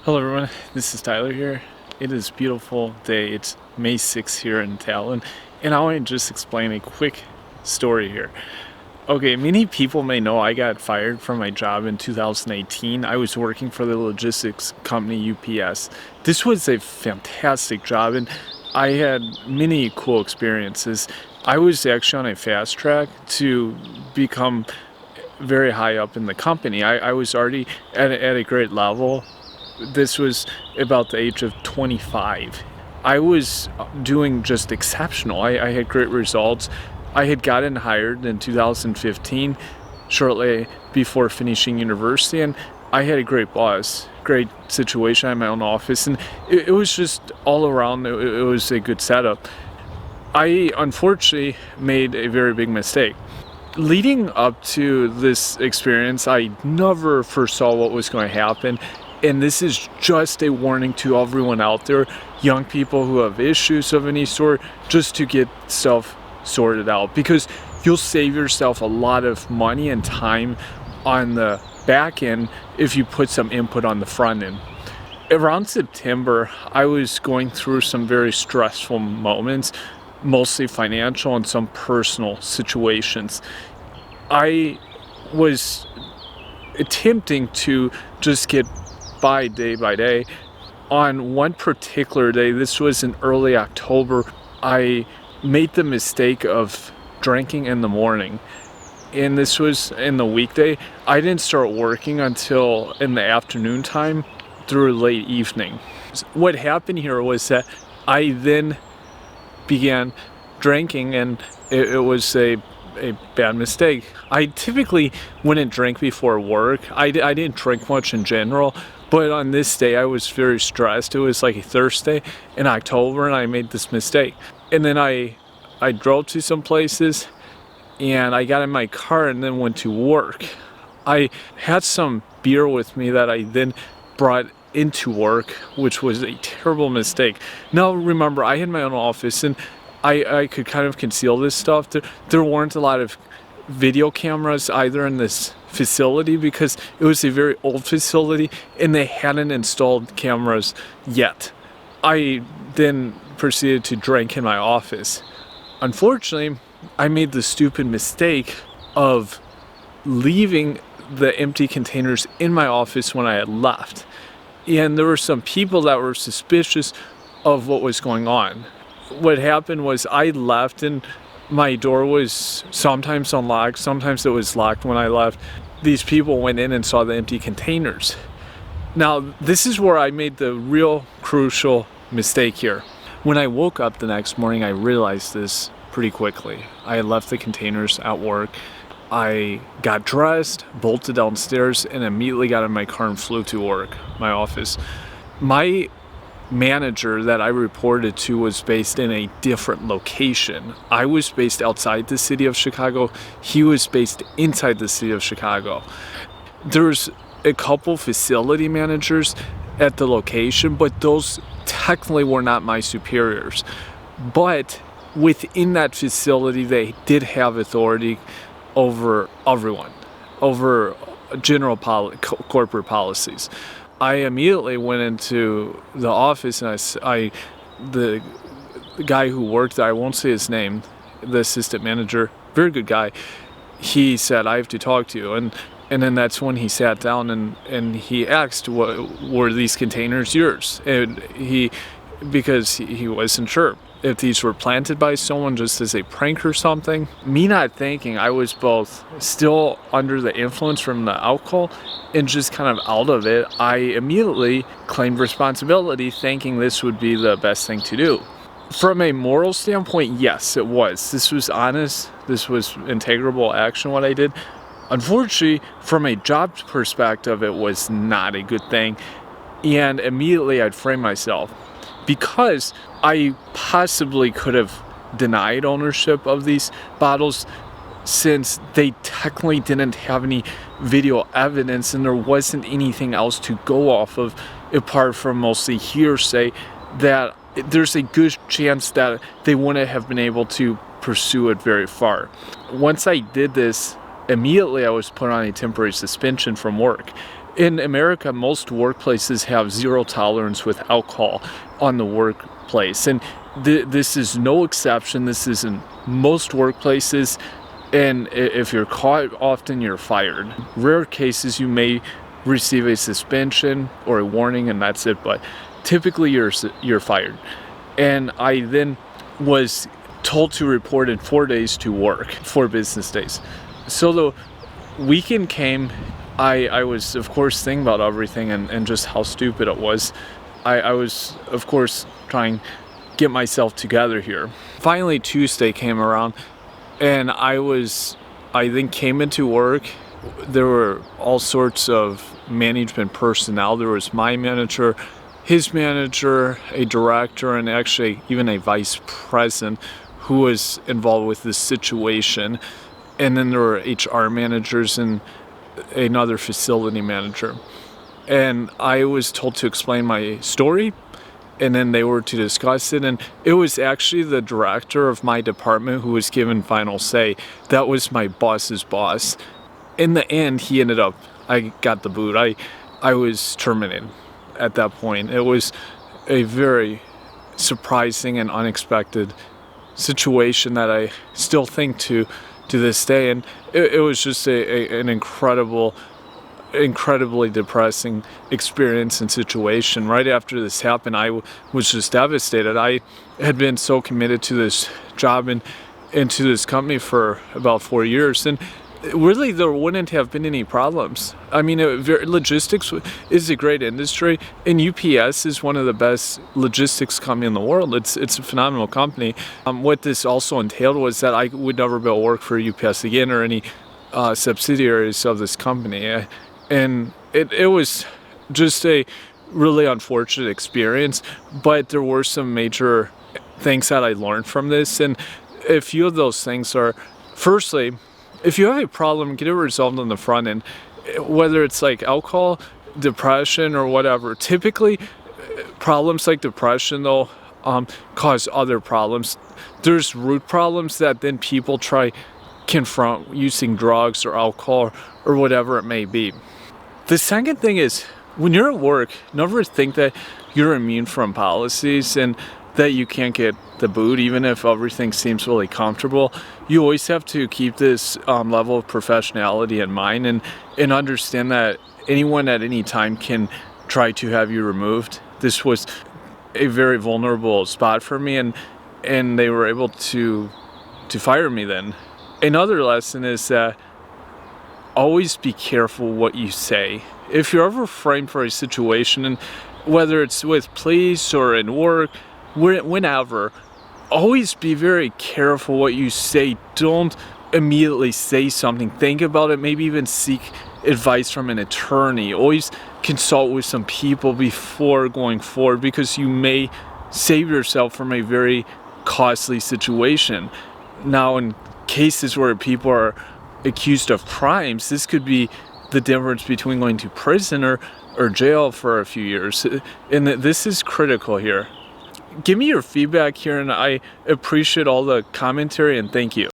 Hello everyone, this is Tyler here. It is a beautiful day. It's May 6th here in Talon, and I want to just explain a quick story here. Okay, many people may know I got fired from my job in 2018. I was working for the logistics company UPS. This was a fantastic job, and I had many cool experiences. I was actually on a fast track to become very high up in the company. I was already at a great level. This was about the age of 25. I was doing just exceptional. I had great results. I had gotten hired in 2015, shortly before finishing university, and I had a great boss, great situation. I had my own office, and it was just all around, it was a good setup. I unfortunately made a very big mistake. Leading up to this experience, I never foresaw what was going to happen. And this is just a warning to everyone out there, young people who have issues of any sort, just to get stuff sorted out, because you'll save yourself a lot of money and time on the back end if you put some input on the front end. Around September, I was going through some very stressful moments, mostly financial and some personal situations. I was attempting to just get by day. On one particular day, this was in early October, I made the mistake of drinking in the morning. And this was in the weekday. I didn't start working until in the afternoon time through late evening. What happened here was that I then began drinking, and it was a bad mistake. I typically wouldn't drink before work. I didn't drink much in general, but on this day I was very stressed. It was like a Thursday in October, and I made this mistake. And then I drove to some places, and I got in my car and then went to work. I had some beer with me that I then brought into work, which was a terrible mistake. Now remember, I had my own office, and I could kind of conceal this stuff. There weren't a lot of video cameras either in this facility, because it was a very old facility and they hadn't installed cameras yet. I then proceeded to drink in my office. Unfortunately, I made the stupid mistake of leaving the empty containers in my office when I had left. And there were some people that were suspicious of what was going on. What happened was I left, and my door was sometimes unlocked, sometimes it was locked when I left. These people went in and saw the empty containers. Now, this is where I made the real crucial mistake here. When I woke up the next morning, I realized this pretty quickly. I had left the containers at work. I got dressed, bolted downstairs, and immediately got in my car and flew to work, my office. My manager that I reported to was based in a different location. I was based outside the city of Chicago. He was based inside the city of Chicago. There's a couple facility managers at the location, but those technically were not my superiors. But within that facility, they did have authority over everyone, over general corporate policies. I immediately went into the office, and the guy who worked there, I won't say his name, the assistant manager, very good guy, he said, "I have to talk to you." And then that's when he sat down and he asked, were these containers yours? And because he wasn't sure if these were planted by someone just as a prank or something. Me not thinking, I was both still under the influence from the alcohol and just kind of out of it, I immediately claimed responsibility, thinking this would be the best thing to do. From a moral standpoint, yes, it was. This was honest. This was integrable action, what I did. Unfortunately, from a job perspective, it was not a good thing. And immediately I'd frame myself, because I possibly could have denied ownership of these bottles, since they technically didn't have any video evidence and there wasn't anything else to go off of apart from mostly hearsay, that there's a good chance that they wouldn't have been able to pursue it very far. Once I did this, immediately I was put on a temporary suspension from work. In America, most workplaces have zero tolerance with alcohol on the workplace, and this is no exception. This is in most workplaces, and if you're caught, often you're fired. Rare cases you may receive a suspension or a warning, and that's it, but typically you're fired. And I then was told to report in 4 days to work, 4 business days. So the weekend came. I was, of course, thinking about everything and just how stupid it was. I was, of course, trying to get myself together here. Finally, Tuesday came around, and I then came into work. There were all sorts of management personnel. There was my manager, his manager, a director, and actually even a vice president who was involved with this situation. And then there were HR managers and another facility manager. And I was told to explain my story, and then they were to discuss it. And it was actually the director of my department who was given final say. That was my boss's boss. In the end, I got the boot. I was terminated at that point. It was a very surprising and unexpected situation that I still think to this day, and it was just an incredibly depressing experience and situation. Right after this happened, I was just devastated. I had been so committed to this job and to this company for about 4 years, and really there wouldn't have been any problems. I mean, logistics is a great industry, and UPS is one of the best logistics company in the world. It's a phenomenal company. What this also entailed was that I would never be able to work for UPS again or any subsidiaries of this company. And it was just a really unfortunate experience, but there were some major things that I learned from this, and a few of those things are, firstly, if you have a problem, get it resolved on the front end, whether it's like alcohol, depression, or whatever. Typically, problems like depression, though, cause other problems. There's root problems that then people try confront using drugs or alcohol or whatever it may be. The second thing is, when you're at work, never think that you're immune from policies and that you can't get the boot, even if everything seems really comfortable. You always have to keep this level of professionality in mind and understand that anyone at any time can try to have you removed. This was a very vulnerable spot for me, and they were able to fire me then. Another lesson is that always be careful what you say. If you're ever framed for a situation, and whether it's with police or in work, whenever, always be very careful what you say. Don't immediately say something. Think about it. Maybe even seek advice from an attorney. Always consult with some people before going forward, because you may save yourself from a very costly situation. Now, in cases where people are accused of crimes, this could be the difference between going to prison or jail for a few years. And this is critical here. Give me your feedback here, and I appreciate all the commentary, and thank you.